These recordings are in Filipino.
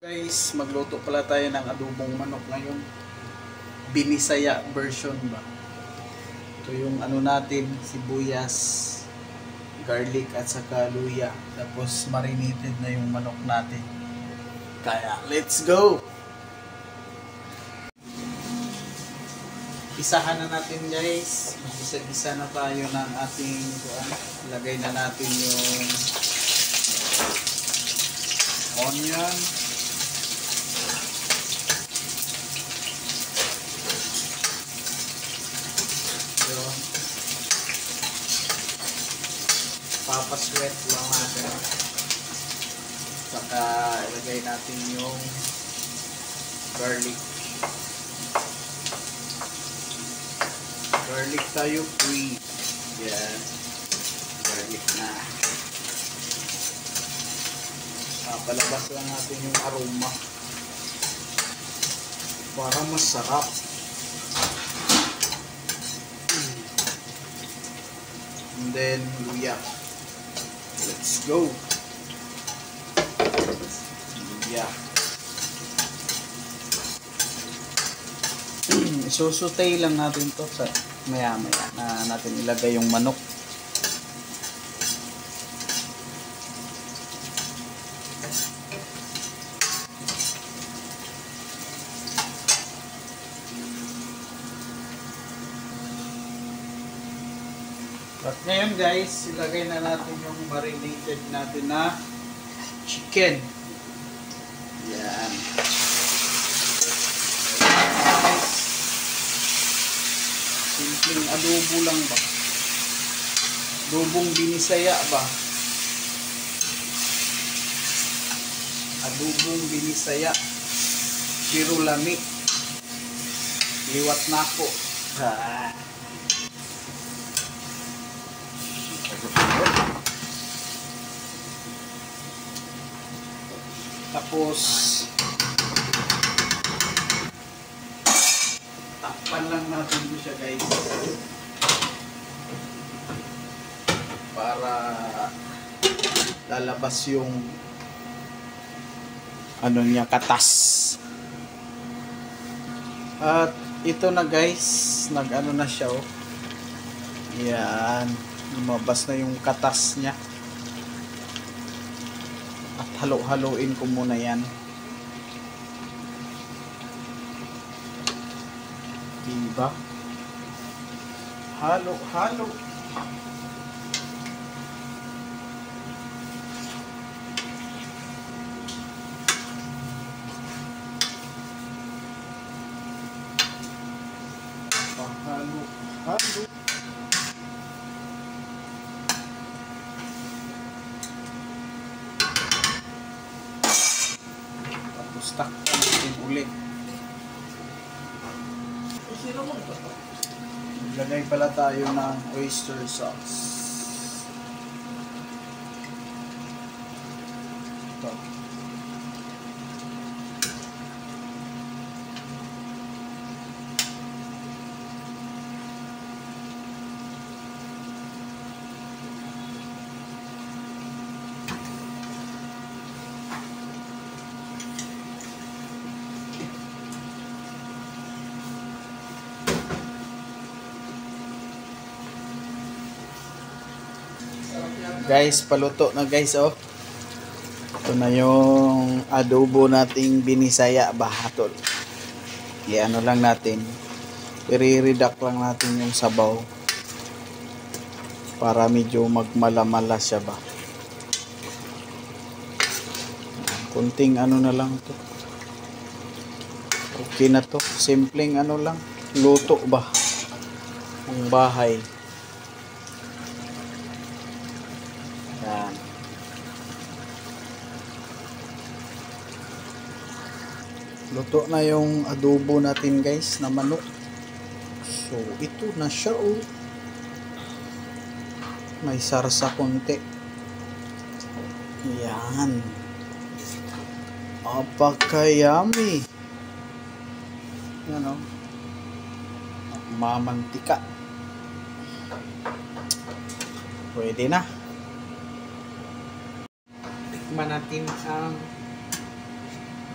Guys, magluto pala tayo ng adobong manok ngayon. Binisaya version ba? Ito yung ano natin, sibuyas, garlic at saka luya. Tapos marinated na yung manok natin. Kaya, let's go! Isahan na natin guys. Mag-isa-gisa na tayo ng ating lagay na natin yung onion. Yun. Papasweat lang natin. Saka ilagay natin yung garlic. Garlic tayo free. Yan. Garlic na. Palabas lang natin yung aroma. Para masarap. And then, luya. Let's go. Luya. Isusutay lang natin to sa maya-maya na natin ilagay yung manok. At ngayon guys, ilagay na natin yung marinated natin na chicken. Yan. Simpleng adobo lang ba? Adobong binisaya ba? Adobong binisaya. Pero lami. Liwat na ako. Tapos takpan lang natin ito siya guys para lalabas yung ano niya, katas. At ito na guys, nag-ano na siya oh. Yan, lumabas na yung katas niya. At halo-haloin ko muna yan. Diba? Halo-halo. Halo-halo. Takpan natin ulit. Maglagay pala tayo ng oyster sauce. Ito. Guys, paluto na guys oh. Ito na yung adobo nating binisaya bahatol. I-ano lang natin. I-reduct lang natin yung sabaw. Para medyo magmala-mala siya ba. Kunting ano na lang to. Okay na to. Simpleng ano lang. Luto ba. Ang bahay. Yan. Luto na yung adobo natin guys na manok. So ito na siya oh. May sarsa konti. Yan. Apaka-yummy. Yan oh. Mamantika. Pwede na. Tikman natin ang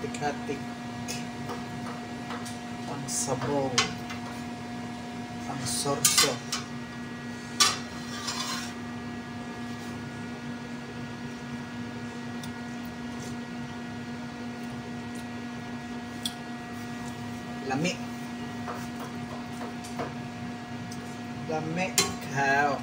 hatik-hatik. Ang sabaw. Ang sorso. Lami. Lami kayo.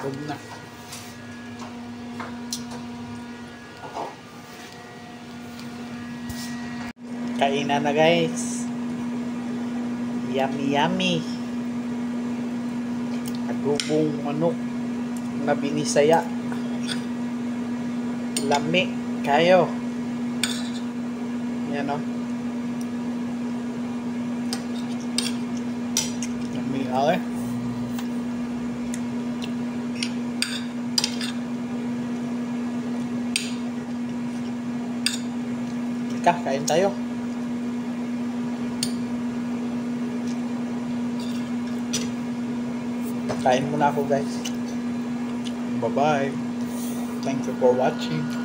Huwag na. Kainan na guys. Yummy yummy. Adobong manok na binisaya. Lami kayo. Yan o. Lami okay. Kain tayo. Kain muna ako guys. Bye bye. Thank you for watching.